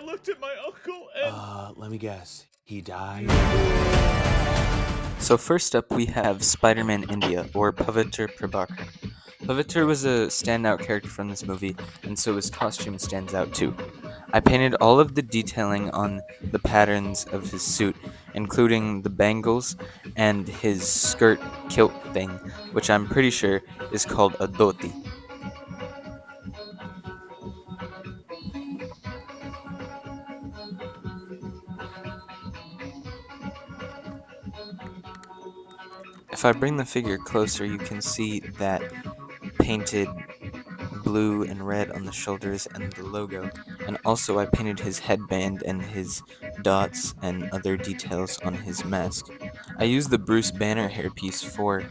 looked at my uncle and... Let me guess. He died? So first up we have Spider-Man India, or Pavitr Prabhakar. Pavitr was a standout character from this movie, and so his costume stands out too. I painted all of the detailing on the patterns of his suit, including the bangles and his skirt kilt thing, which I'm pretty sure is called a dhoti. If I bring the figure closer, you can see that painted blue and red on the shoulders and the logo, and also I painted his headband and his dots and other details on his mask. I used the Bruce Banner hairpiece for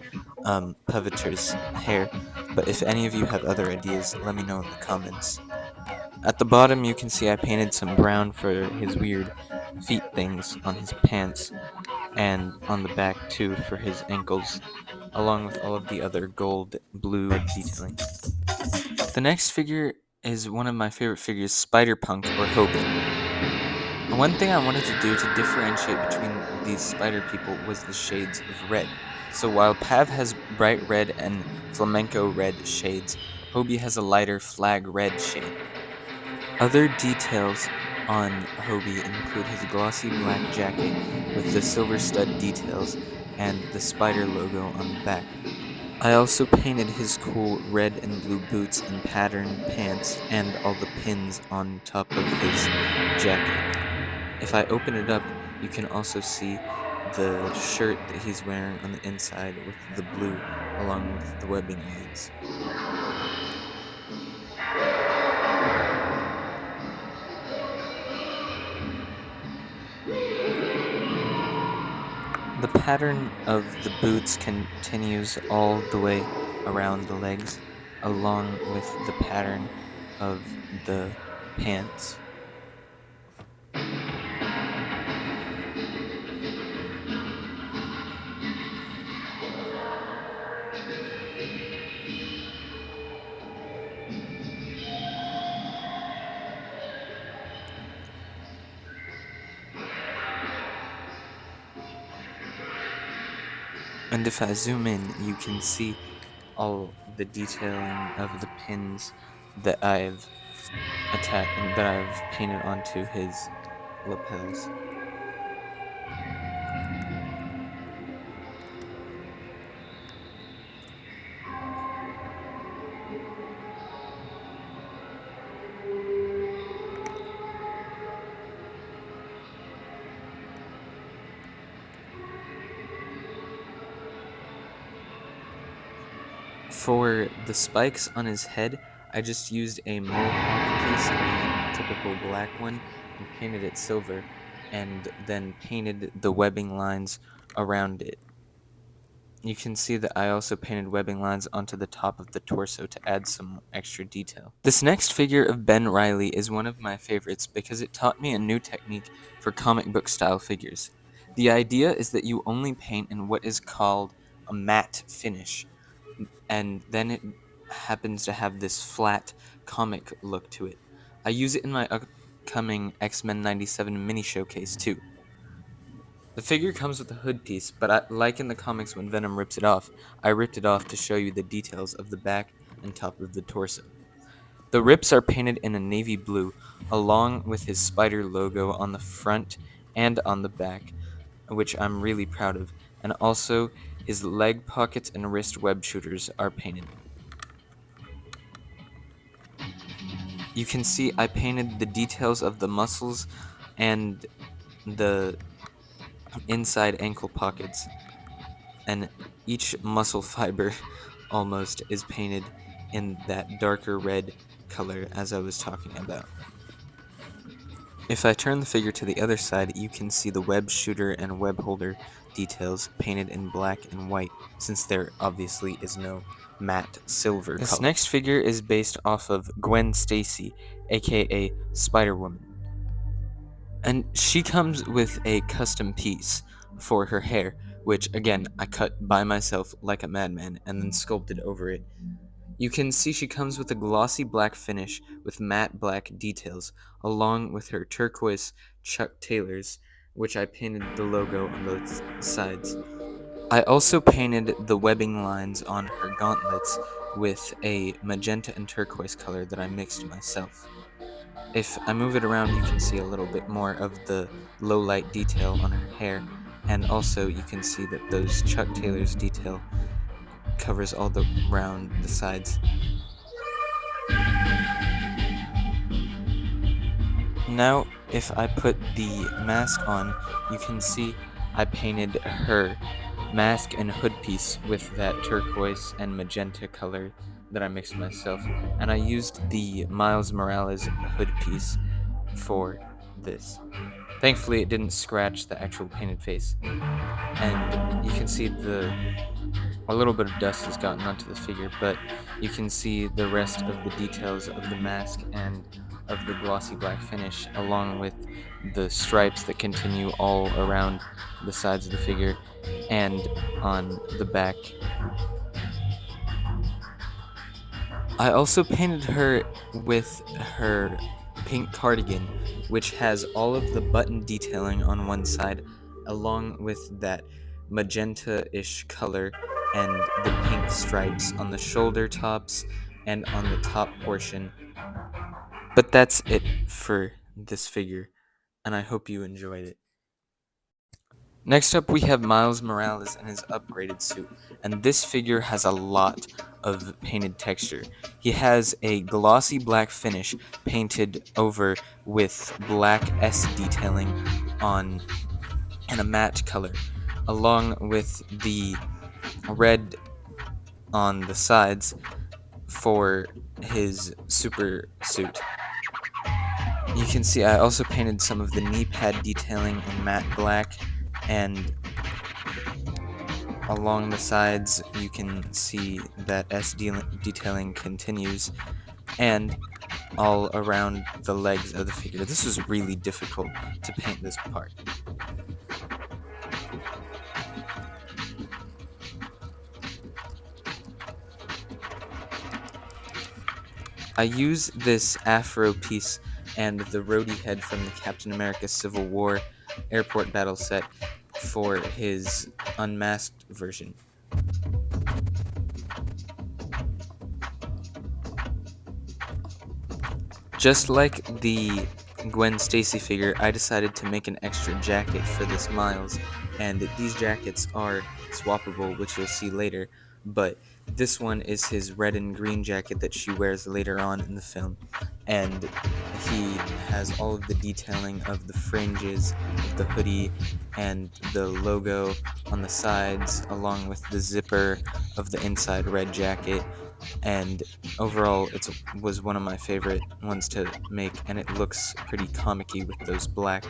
Pavitr's hair, but if any of you have other ideas, let me know in the comments. At the bottom you can see I painted some brown for his weird feet things on his pants, and on the back too for his ankles, along with all of the other gold blue detailing. The next figure is one of my favorite figures, Spider-Punk or Hobie. And one thing I wanted to do to differentiate between these spider people was the shades of red. So while Pav has bright red and flamenco red shades, Hobie has a lighter flag red shade. Other details on Hobie include his glossy black jacket with the silver stud details and the spider logo on the back. I also painted his cool red and blue boots and patterned pants and all the pins on top of his jacket. If I open it up, you can also see the shirt that he's wearing on the inside with the blue along with the webbing lines. The pattern of the boots continues all the way around the legs, along with the pattern of the pants. And if I zoom in, you can see all the detailing of the pins that I've painted onto his lapels. For the spikes on his head, I just used a mohawk piece, a typical black one, and painted it silver, and then painted the webbing lines around it. You can see that I also painted webbing lines onto the top of the torso to add some extra detail. This next figure of Ben Reilly is one of my favorites because it taught me a new technique for comic book style figures. The idea is that you only paint in what is called a matte finish, and then it happens to have this flat comic look to it. I use it in my upcoming X-Men 97 mini showcase too. The figure comes with a hood piece, but like in the comics when Venom rips it off, I ripped it off to show you the details of the back and top of the torso. The rips are painted in a navy blue, along with his spider logo on the front and on the back, which I'm really proud of, and also his leg pockets and wrist web shooters are painted. You can see I painted the details of the muscles and the inside ankle pockets, and each muscle fiber almost is painted in that darker red color as I was talking about. If I turn the figure to the other side, you can see the web shooter and web holder details painted in black and white, since there obviously is no matte silver color. This next figure is based off of Gwen Stacy, aka Spider-Woman. And she comes with a custom piece for her hair, which again I cut by myself like a madman and then sculpted over it You can see she comes with a glossy black finish with matte black details, along with her turquoise Chuck Taylors, which I painted the logo on both sides. I also painted the webbing lines on her gauntlets with a magenta and turquoise color that I mixed myself. If I move it around, you can see a little bit more of the low light detail on her hair, and also you can see that those Chuck Taylors detail covers all the around the sides. Now, if I put the mask on, you can see I painted her mask and hood piece with that turquoise and magenta color that I mixed myself, and I used the Miles Morales hood piece for this. Thankfully, it didn't scratch the actual painted face, and you can see a little bit of dust has gotten onto the figure, but you can see the rest of the details of the mask and of the glossy black finish, along with the stripes that continue all around the sides of the figure and on the back. I also painted her with her pink cardigan, which has all of the button detailing on one side, along with that magenta-ish color and the pink stripes on the shoulder tops and on the top portion. But that's it for this figure, and I hope you enjoyed it. Next up, we have Miles Morales in his upgraded suit, and this figure has a lot of painted texture. He has a glossy black finish painted over with black S detailing on and a matte color, along with the red on the sides for his super suit. You can see I also painted some of the knee pad detailing in matte black, and along the sides you can see that detailing continues, and all around the legs of the figure. This was really difficult to paint this part. I use this afro piece and the roadie head from the Captain America Civil War airport battle set for his unmasked version. Just like the Gwen Stacy figure, I decided to make an extra jacket for this Miles, and these jackets are swappable, which you'll see later, but this one is his red and green jacket that she wears later on in the film, and he has all of the detailing of the fringes of the hoodie and the logo on the sides, along with the zipper of the inside red jacket, and overall it was one of my favorite ones to make, and it looks pretty comic-y with those black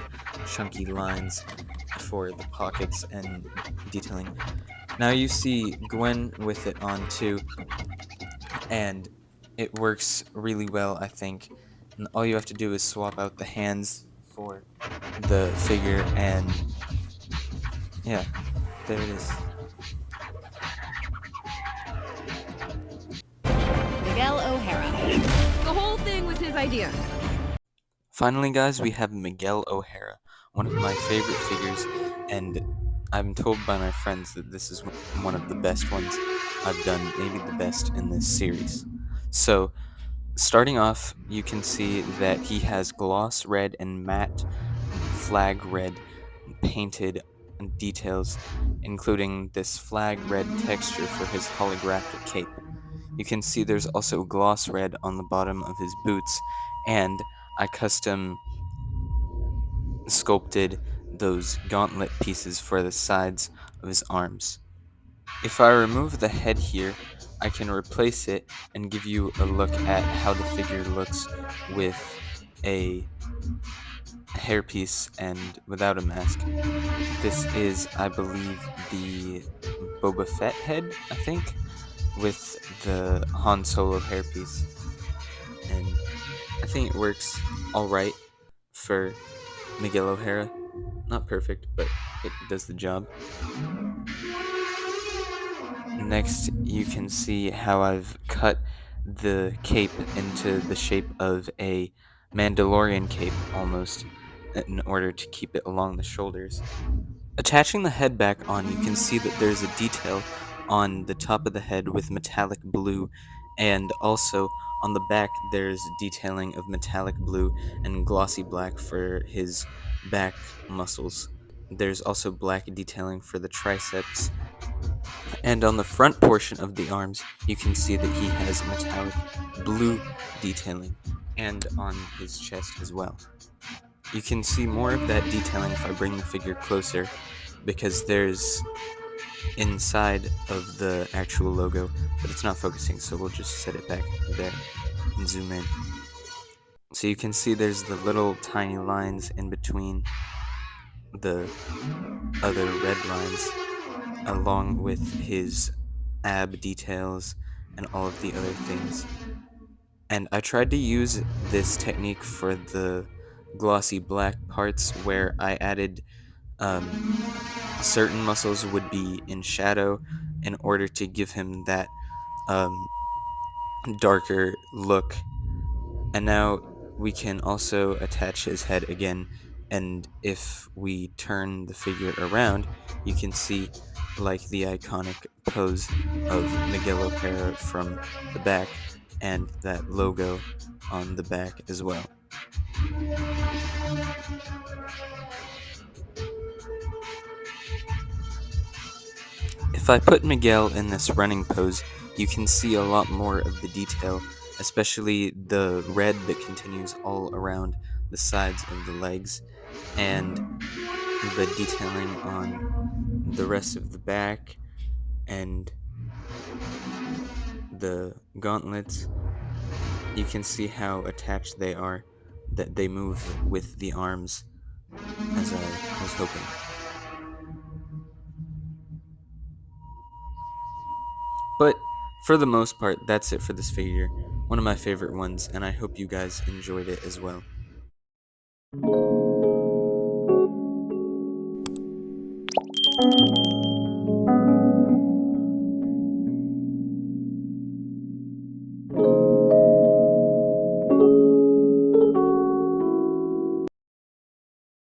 chunky lines for the pockets and detailing. Now you see Gwen with it on too, and it works really well, I think. And all you have to do is swap out the hands for the figure, and yeah, there it is. Miguel O'Hara. The whole thing was his idea. Finally, guys, we have Miguel O'Hara, one of my favorite figures, and I'm told by my friends that this is one of the best ones I've done, maybe the best in this series. So, starting off, you can see that he has gloss red and matte flag red painted details, including this flag red texture for his holographic cape. You can see there's also gloss red on the bottom of his boots, and I custom sculpted those gauntlet pieces for the sides of his arms. If I remove the head here, I can replace it and give you a look at how the figure looks with a hairpiece and without a mask. This is, I believe, the Boba Fett head, I think, with the Han Solo hairpiece. And I think it works alright for Miguel O'Hara. Not perfect, but it does the job. Next, you can see how I've cut the cape into the shape of a Mandalorian cape almost in order to keep it along the shoulders. Attaching the head back on, you can see that there's a detail on the top of the head with metallic blue, and also on the back there's detailing of metallic blue and glossy black for his back muscles. There's also black detailing for the triceps, and on the front portion of the arms, you can see that he has metallic blue detailing, and on his chest as well. You can see more of that detailing if I bring the figure closer, because there's inside of the actual logo, but it's not focusing, so we'll just set it back there and zoom in. So you can see there's the little tiny lines in between the other red lines, along with his ab details and all of the other things. And I tried to use this technique for the glossy black parts where I added certain muscles would be in shadow in order to give him that um, darker look. And now we can also attach his head again, and if we turn the figure around, you can see like the iconic pose of Miguel O'Hara from the back and that logo on the back as well. If I put Miguel in this running pose, you can see a lot more of the detail, especially the red that continues all around the sides of the legs, and the detailing on the rest of the back and the gauntlets. You can see how attached they are, that they move with the arms, as I was hoping. But for the most part, that's it for this figure. One of my favorite ones, and I hope you guys enjoyed it as well.